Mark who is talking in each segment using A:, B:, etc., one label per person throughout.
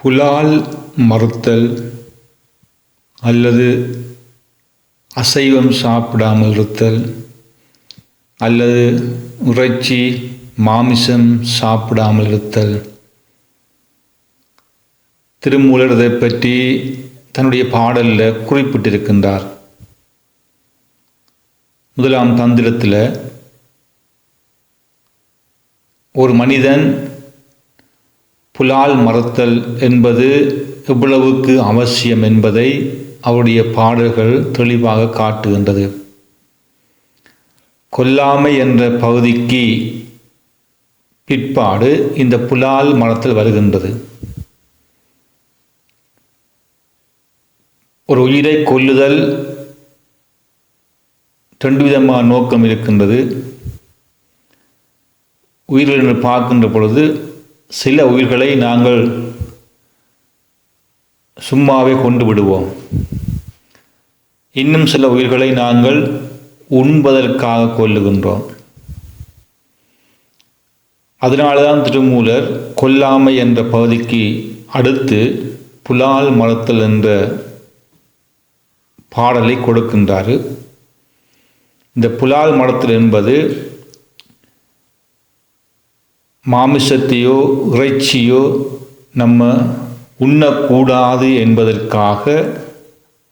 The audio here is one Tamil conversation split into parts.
A: புலால் மறுத்தல் அல்லது அசைவம் சாப்பிடாமல் இருத்தல் அல்லது இறைச்சி மாமிசம் சாப்பிடாமல் இருத்தல். திருமூலர் இதை பற்றி தன்னுடைய பாடலில் குறிப்பிட்டிருக்கின்றார். முதலாம் தந்திரத்தில் ஒரு மனிதன் புலால் மறுத்தல் என்பது எவ்வளவுக்கு அவசியம் என்பதை அவருடைய பாடல்கள் தெளிவாக காட்டுகின்றது. கொல்லாமை என்ற பகுதிக்கு பிற்பாடு இந்த புலால் மறுத்தல் வருகின்றது. ஒரு உயிரை கொல்லுதல் ரெண்டு விதமான நோக்கம் இருக்கின்றது. உயிர்கள் என்று பார்க்கின்ற பொழுது சில உயிர்களை நாங்கள் சும்மாவே கொண்டு விடுவோம். இன்னும் சில உயிர்களை நாங்கள் உண்பதற்காக கொல்லுகின்றோம். அதனால்தான் திருமூலர் கொல்லாமை என்ற பகுதிக்கு அடுத்து புலால் மறுத்தல் என்ற பாடலை கொடுக்கின்றார். இந்த புலால் மறுத்தல் என்பது மாமிசத்தையோ இறைச்சியோ நம்ம உண்ணக்கூடாது என்பதற்காக,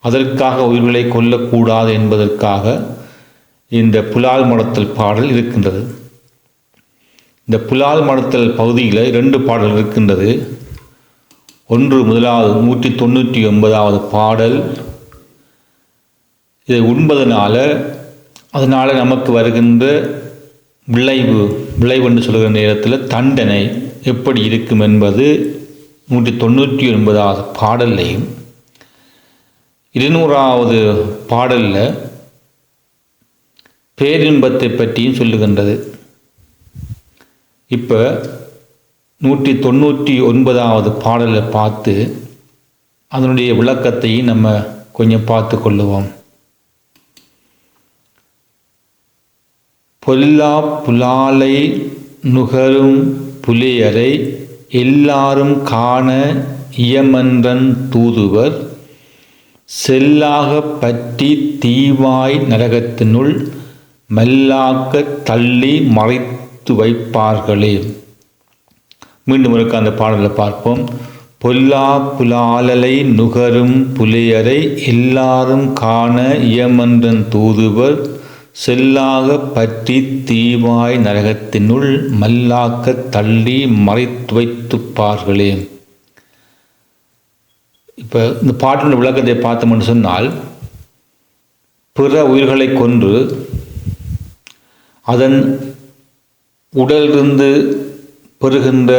A: அதற்காக உயிர்களை கொல்லக்கூடாது என்பதற்காக இந்த புலால் மறுத்தல் பாடல் இருக்கின்றது. இந்த புலால் மறுத்தல் பகுதியில் 2 பாடல் இருக்கின்றது. ஒன்று முதலாவது 199வது பாடல். இதை உண்பதனால அதனால் நமக்கு வருகின்ற விளைவு என்று சொல்கிற நேரத்தில் தண்டனை எப்படி இருக்கும் என்பது 199வது பாடல்லையும் 200வது பாடலில் பேரின்பத்தை பற்றியும் சொல்லுகின்றது. இப்போ 199வது பாடலை பார்த்து அதனுடைய விளக்கத்தையும் நம்ம கொஞ்சம் பார்த்து கொள்ளுவோம். பொல்லா புலாலை நுகரும் புலியரை எல்லாரும் காண இயமன்றன் தூதுவர் செல்லாக பற்றி தீவாய் நரகத்தினுள் மெல்லாக்க தள்ளி மறைத்து வைப்பார்களே. மீண்டும் ஒருக்க அந்த பாடலை பார்ப்போம். பொல்லா புலாலலை நுகரும் புலியரை எல்லாரும் காண இயமன்றன் தூதுவர் செல்லாக பற்றி தீவாய் நரகத்தினுள் மல்லாக்க தள்ளி மறைத்து வைத்துப்பார்களே. இப்போ இந்த பாட்டின் விளக்கத்தை பார்த்தோம்னு சொன்னால், பிற உயிர்களை கொன்று அதன் உடலிருந்து பெறுகின்ற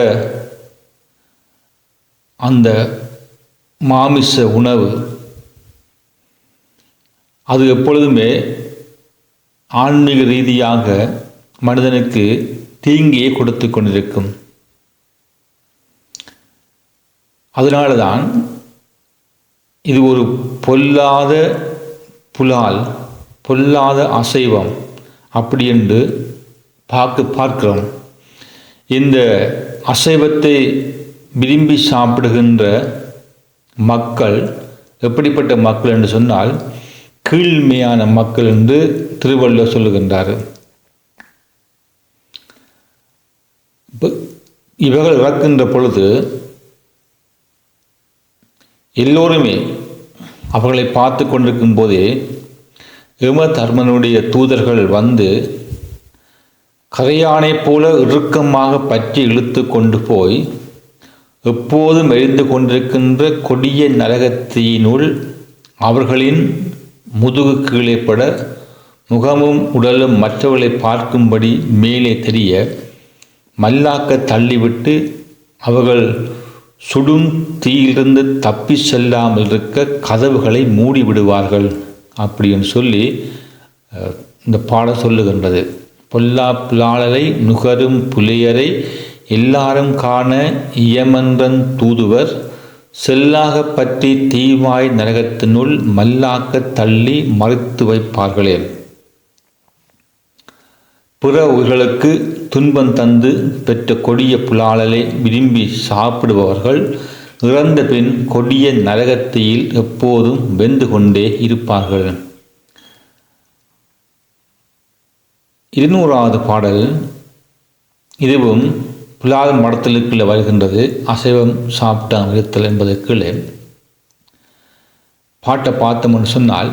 A: அந்த மாமிச உணவு அது எப்பொழுதுமே ஆன்மீக ரீதியாக மனிதனுக்கு தீங்கியை கொடுத்து கொண்டிருக்கும். அதனால தான் இது ஒரு பொல்லாத புலால், பொல்லாத அசைவம் அப்படி என்று பார்க்கிறோம். இந்த அசைவத்தை விரும்பி சாப்பிடுகின்ற மக்கள் எப்படிப்பட்ட மக்கள் என்று சொன்னால் கீழ்மையான மக்கள் என்று திருவள்ளுவர் சொல்லுகின்றார். இவர்கள் இறக்கின்ற பொழுது எல்லோருமே அவர்களை பார்த்து கொண்டிருக்கும் போதே யம தர்மனுடைய தூதர்கள் வந்து கரையானை போல இறுக்கமாக பற்றி இழுத்து கொண்டு போய் எப்போதும் எரிந்து கொண்டிருக்கின்ற கொடிய நரகத்தினுள் அவர்களின் முதுகு கீழே பட முகமும் உடலும் மற்றவர்களை பார்க்கும்படி மேலே தெரிய மல்லாக்க தள்ளிவிட்டு அவர்கள் சுடும் தீயிலிருந்து தப்பி செல்லாமல் இருக்க கதவுகளை மூடி விடுவார்கள் அப்படின்னு சொல்லி இந்த பாடம் சொல்லுகின்றது. பொல்லா புலாலலை நுகரும் புலியரை எல்லாரும் காண இயமன்றன் தூதுவர் செல்லாக பற்றி தீவாய் நரகத்தினுள் மல்லாக்க தள்ளி மறைத்து வைப்பார்களே. பிற உயிர்களுக்கு துன்பம் தந்து பெற்ற கொடிய புலாலலை விரும்பி சாப்பிடுபவர்கள் இறந்த பின் கொடிய நரகத்தியில் எப்போதும் வெந்து கொண்டே இருப்பார்கள். 200வது பாடல். இதுவும் புலால் மடத்தலுக்குள்ளே வருகின்றது. அசைவம் சாப்பிட்டான் இருத்தல் என்பதற்குள்ளே பாட்டை பார்த்தோம்னு சொன்னால்,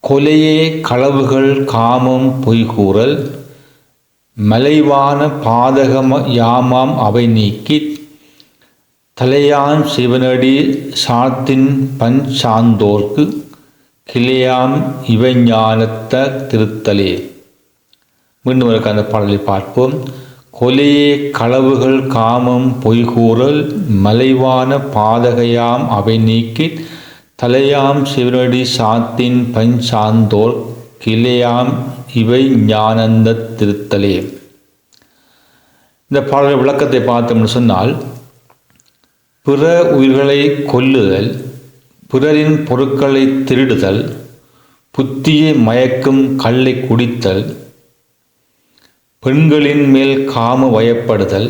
A: கொலையே களவுகள் காமம் பொய்கூறல் மலைவான பாதகம யாமாம் அவை நீக்கி தலையான் சிவனடி சாத்தின் பஞ்சாந்தோர்க்கு கிளையாம் இவஞானத்த திருத்தலே. மீண்டும் ஒரு அந்த பாடலை பார்ப்போம். கொலையே களவுகள் காமம் பொய்கூறல் மலைவான பாதகையாம் அவை நீக்கி தலையாம் சிவனடி சாத்தின் பஞ்சாந்தோர் கிளையாம் இவை ஞானந்த திருத்தலே. இந்த பாடல் விளக்கத்தை பார்த்தோம்னு சொன்னால், பிற உயிர்களை கொல்லுதல், பிறரின் பொருட்களை திருடுதல், புத்தியை மயக்கும் கள்ளை குடித்தல், பெண்களின் மேல் காம வயப்படுதல்,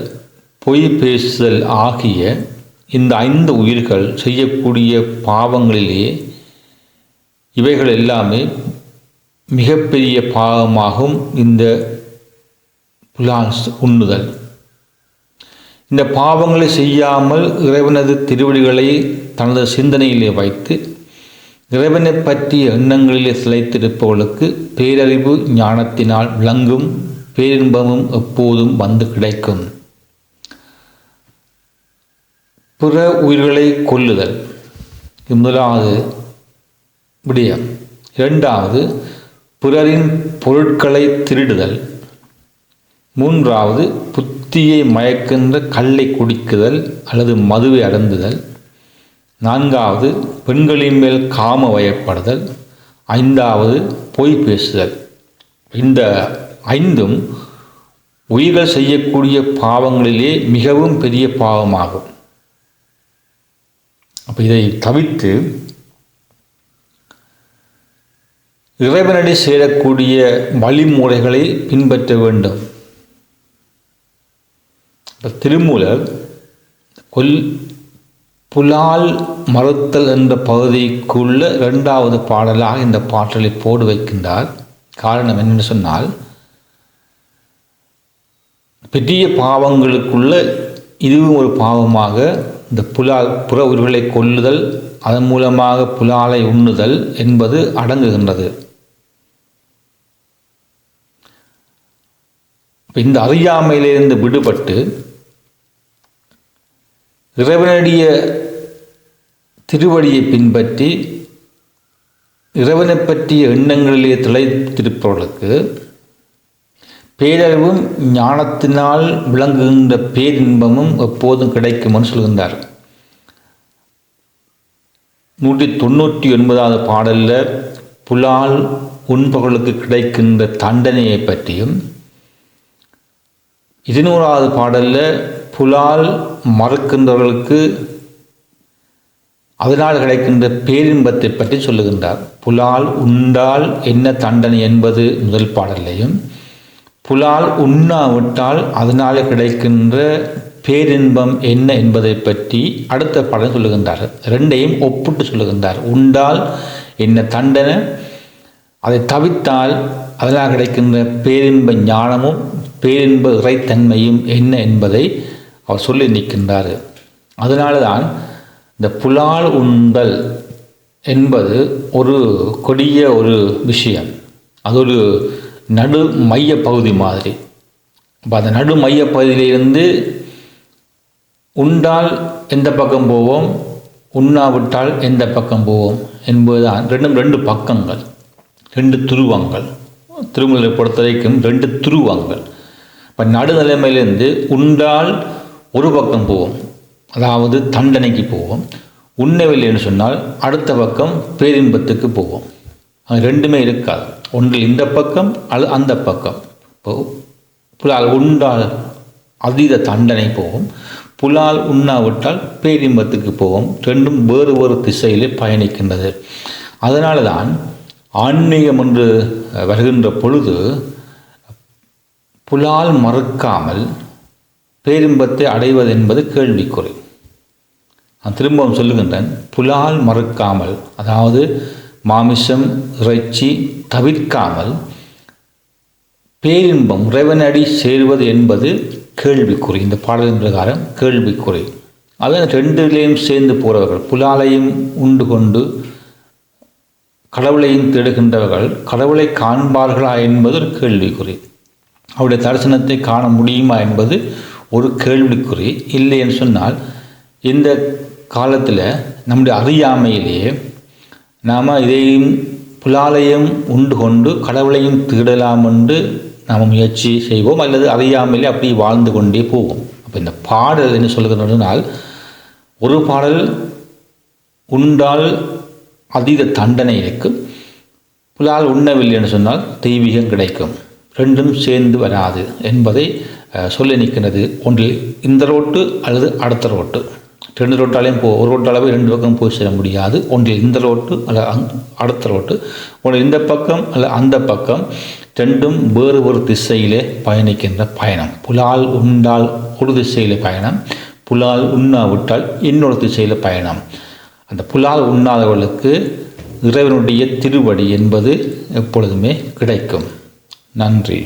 A: பொய் பேசுதல் ஆகிய இந்த 5 உயிர்கள் செய்யக்கூடிய பாவங்களிலேயே இவைகள் எல்லாமே மிகப்பெரிய பாவமாகும். இந்த புலால் உண்ணுதல், இந்த பாவங்களை செய்யாமல் இறைவனது திருவடிகளை தனது சிந்தனையிலே வைத்து இறைவனை பற்றிய எண்ணங்களிலே சிலைத்திருப்பவர்களுக்கு பேரறிவு ஞானத்தினால் விளங்கும் பேரின்பமும் எப்போதும் வந்து கிடைக்கும். பிற உயிர்களை கொல்லுதல் முதலாவது விடயம். 2வது பிறரின் பொருட்களை திருடுதல். 3வது புத்தியை மயக்கின்ற கள்ளை குடிக்குதல் அல்லது மதுவை அருந்துதல். 4வது பெண்களின் மேல் காம வயப்படுதல். 5வது பொய் பேசுதல். இந்த 5ம் உயிர்கள் செய்யக்கூடிய பாவங்களிலே மிகவும் பெரிய பாவமாகும். அப்போ இதை தவிர்த்து இறைவனடி சேரக்கூடிய வழிமுறைகளை பின்பற்ற வேண்டும். திருமூலர் புலால் மறுத்தல் என்ற பகுதிக்குள்ள 2வது பாடலாக இந்த பாடலை போடு வைக்கின்றார். காரணம் என்னென்னு சொன்னால், பெரிய பாவங்களுக்குள்ள இதுவும் ஒரு பாவமாக இந்த புற உயிர்களை கொல்லுதல், அதன் மூலமாக புலாலை உண்ணுதல் என்பது அடங்குகின்றது. இந்த அறியாமையிலிருந்து விடுபட்டு இறைவனுடைய திருவடியை பின்பற்றி இறைவனை பற்றிய எண்ணங்களிலே திளைத்திருப்பவர்களுக்கு பேரறிவும் ஞானத்தினால் விளங்குகின்ற பேரின்பமும் எப்போதும் கிடைக்கும்னு சொல்கின்றார். 199வது பாடலில் புலால் உண்பவர்களுக்கு கிடைக்கின்ற தண்டனையை பற்றியும், 200வது பாடலில் புலால் மறுக்கின்றவர்களுக்கு அதனால் கிடைக்கின்ற பேரின்பத்தை பற்றி சொல்லுகின்றார். புலால் உண்டால் என்ன தண்டனை என்பது முதல் பாடலையும், புலால் உண்ணாவிட்டால் அதனால் கிடைக்கின்ற பேரின்பம் என்ன என்பதை பற்றி அடுத்த பாடல் சொல்லுகின்றார். 2ஐயும் ஒப்பிட்டு சொல்லுகின்றார். உண்டால் என்ன தண்டனை, அதை தவிர்த்தால் அதனால் கிடைக்கின்ற பேரின்ப ஞானமும் பேரின்ப இறைத்தன்மையும் என்ன என்பதை அவர் சொல்லி நிற்கின்றார். அதனால தான் இந்த புலால் உண்டல் என்பது ஒரு கொடிய ஒரு விஷயம். அது ஒரு நடு மைய பகுதி மாதிரி. அப்போ அந்த நடு மைய பகுதியிலிருந்து உண்டால் எந்த பக்கம் போவோம், உண்ணாவிட்டால் எந்த பக்கம் போவோம் என்பதுதான். 2 பக்கங்கள், 2 துருவங்கள். திருமலை பொறுத்த வரைக்கும் 2 துருவங்கள். இப்போ நடுநிலைமையிலிருந்து உண்டால் ஒரு பக்கம் போவோம், அதாவது தண்டனைக்கு போவோம். உண்ணவில்லைன்னு சொன்னால் அடுத்த பக்கம் பேரின்பத்துக்கு போவோம். அது 2மே இருக்காது. ஒன்றில் இந்த பக்கம் அல்லது அந்த பக்கம். இப்போ புலால் உண்டால் அதீத தண்டனை போவோம், புலால் உண்ணாவிட்டால் பேரின்பத்துக்கு போவோம். 2ம் வேறு வேறு திசையிலே பயணிக்கின்றது. அதனால தான் ஆன்மீகம் என்று வருகின்ற பொழுது புலால் மறுக்காமல் பேரின்பத்தை அடைவது என்பது கேள்விக்குறி. நான் திரும்பவும் சொல்லுகின்றேன், புலால் மறுக்காமல், அதாவது மாமிசம் இறைச்சி தவிர்க்காமல் பேரின்பம் இறைவனடி சேர்வது என்பது கேள்விக்குறி. இந்த பாடலின் பிரகாரம் கேள்விக்குறி. அதன் ரெண்டுலேயும் சேர்ந்து போகிறவர்கள், புலாலையும் உண்டு கொண்டு கடவுளையும் தேடுகின்றவர்கள் கடவுளை காண்பார்களா என்பது ஒரு கேள்விக்குறி. அவருடைய தரிசனத்தை காண முடியுமா என்பது ஒரு கேள்விக்குறி. இல்லை என்று சொன்னால், இந்த காலத்தில் நம்முடைய அறியாமையிலேயே நாம் இதையும் புலாலையும் உண்டு கொண்டு கடவுளையும் தேடலாம் என்று நாம் முயற்சி செய்வோம், அல்லது அறியாமலே அப்படி வாழ்ந்து கொண்டே போவோம். அப்போ இந்த பாடல் என்ன சொல்லுகிறதுனால், ஒரு பாடல் உண்டால் அதீத தண்டனை இருக்கும், புலால் உண்ணவில்லை என்று சொன்னால் தெய்வீகம் கிடைக்கும். ரெண்டும் சேர்ந்து வராது என்பதை சொல்லி நிற்கிறது. ஒன்றில் இந்த ரோட்டு அல்லது அடுத்த ரோட்டு, ரெண்டு ரோட்டாலையும் ஒரு ரோட்டாலவே ரெண்டு பக்கம் போய் சேர முடியாது. ஒன்றில் இந்த ரோட்டு அல்ல அடுத்த ரோட்டு, ஒன்றில் இந்த பக்கம் அல்ல அந்த பக்கம், ரெண்டும் வேறு ஒரு திசையிலே பயணிக்கின்ற பயணம். புலால் உண்டால் ஒரு திசையில் பயணம், புலால் உண்ணாவிட்டால் இன்னொரு திசையில் பயணம். அந்த புலால் உண்ணாதவர்களுக்கு இறைவனுடைய திருவடி என்பது எப்பொழுதுமே கிடைக்கும். நன்றி.